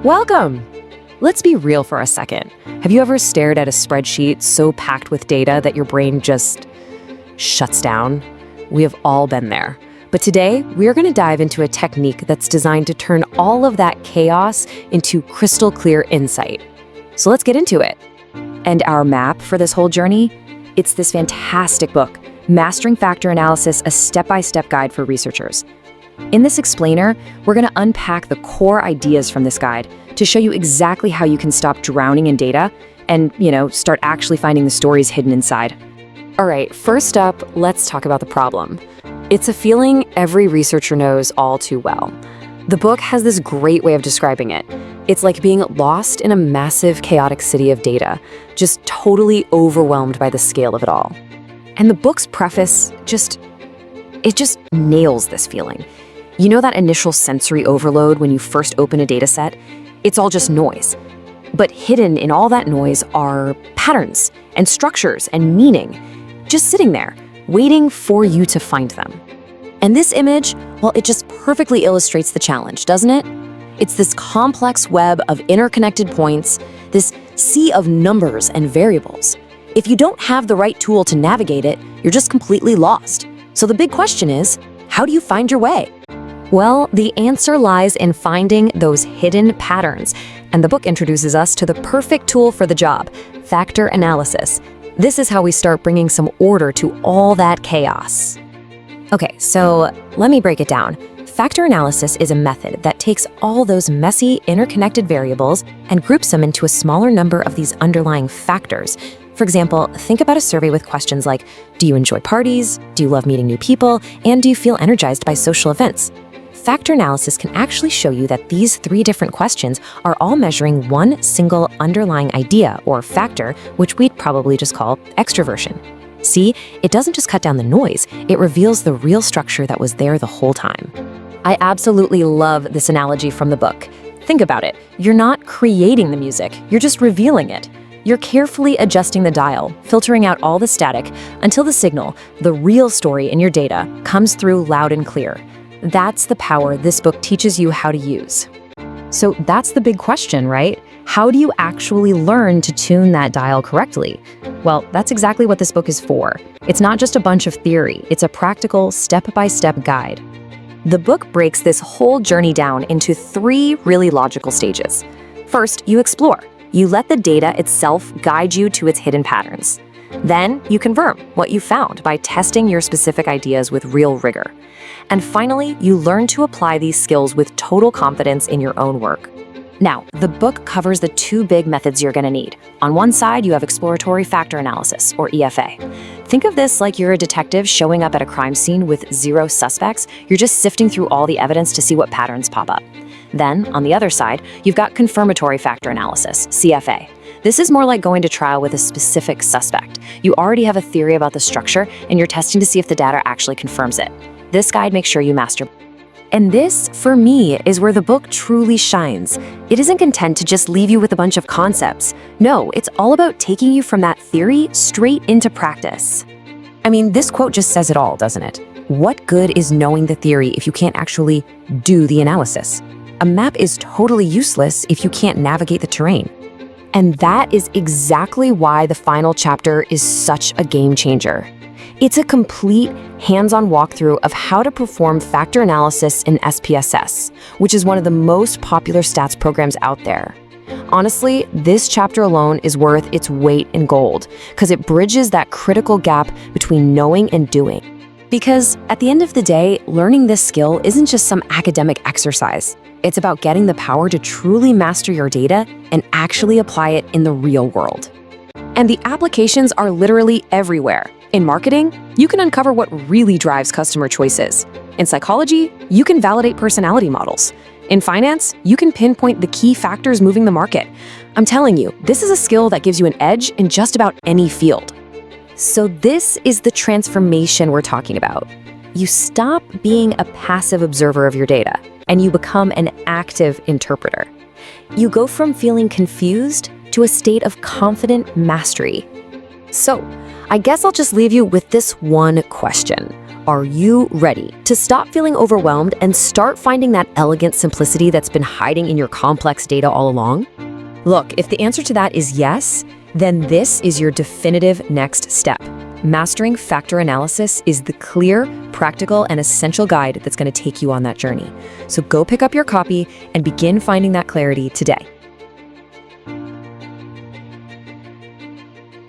Welcome! Let's be real for a second. Have you ever stared at a spreadsheet so packed with data that your brain just shuts down? We have all been there. But today, we're going to dive into a technique that's designed to turn all of that chaos into crystal clear insight. So let's get into it. And our map for this whole journey? It's this fantastic book, Mastering Factor Analysis, a step-by-step guide for researchers. In this explainer, we're going to unpack the core ideas from this guide to show you exactly how you can stop drowning in data and, start actually finding the stories hidden inside. All right, first up, let's talk about the problem. It's a feeling every researcher knows all too well. The book has this great way of describing it. It's like being lost in a massive, chaotic city of data, just totally overwhelmed by the scale of it all. And the book's preface just nails this feeling. You know that initial sensory overload when you first open a data set? It's all just noise. But hidden in all that noise are patterns and structures and meaning, just sitting there, waiting for you to find them. And this image, well, it just perfectly illustrates the challenge, doesn't it? It's this complex web of interconnected points, this sea of numbers and variables. If you don't have the right tool to navigate it, you're just completely lost. So the big question is, how do you find your way? Well, the answer lies in finding those hidden patterns, and the book introduces us to the perfect tool for the job, factor analysis. This is how we start bringing some order to all that chaos. Okay, so let me break it down. Factor analysis is a method that takes all those messy, interconnected variables and groups them into a smaller number of these underlying factors. For example, think about a survey with questions like, do you enjoy parties? Do you love meeting new people? And do you feel energized by social events? Factor analysis can actually show you that these 3 different questions are all measuring one single underlying idea or factor, which we'd probably just call extroversion. See, it doesn't just cut down the noise, it reveals the real structure that was there the whole time. I absolutely love this analogy from the book. Think about it. You're not creating the music, you're just revealing it. You're carefully adjusting the dial, filtering out all the static until the signal, the real story in your data, comes through loud and clear. That's the power this book teaches you how to use. So that's the big question, right? How do you actually learn to tune that dial correctly? Well, that's exactly what this book is for. It's not just a bunch of theory, it's a practical, step-by-step guide. The book breaks this whole journey down into 3 really logical stages. First, you explore. You let the data itself guide you to its hidden patterns. Then, you confirm what you found by testing your specific ideas with real rigor. And finally, you learn to apply these skills with total confidence in your own work. Now, the book covers the 2 big methods you're going to need. On one side, you have exploratory factor analysis, or EFA. Think of this like you're a detective showing up at a crime scene with 0 suspects. You're just sifting through all the evidence to see what patterns pop up. Then, on the other side, you've got confirmatory factor analysis, CFA. This is more like going to trial with a specific suspect. You already have a theory about the structure, and you're testing to see if the data actually confirms it. This guide makes sure you master. And this, for me, is where the book truly shines. It isn't content to just leave you with a bunch of concepts. No, it's all about taking you from that theory straight into practice. I mean, this quote just says it all, doesn't it? What good is knowing the theory if you can't actually do the analysis? A map is totally useless if you can't navigate the terrain. And that is exactly why the final chapter is such a game changer. It's a complete hands-on walkthrough of how to perform factor analysis in SPSS, which is one of the most popular stats programs out there. Honestly, this chapter alone is worth its weight in gold because it bridges that critical gap between knowing and doing. Because at the end of the day, learning this skill isn't just some academic exercise. It's about getting the power to truly master your data and actually apply it in the real world. And the applications are literally everywhere. In marketing, you can uncover what really drives customer choices. In psychology, you can validate personality models. In finance, you can pinpoint the key factors moving the market. I'm telling you, this is a skill that gives you an edge in just about any field. So this is the transformation we're talking about. You stop being a passive observer of your data, and you become an active interpreter. You go from feeling confused to a state of confident mastery. So, I guess I'll just leave you with this one question. Are you ready to stop feeling overwhelmed and start finding that elegant simplicity that's been hiding in your complex data all along? Look, if the answer to that is yes, then this is your definitive next step. Mastering factor analysis is the clear, practical, and essential guide that's going to take you on that journey. So go pick up your copy and begin finding that clarity today.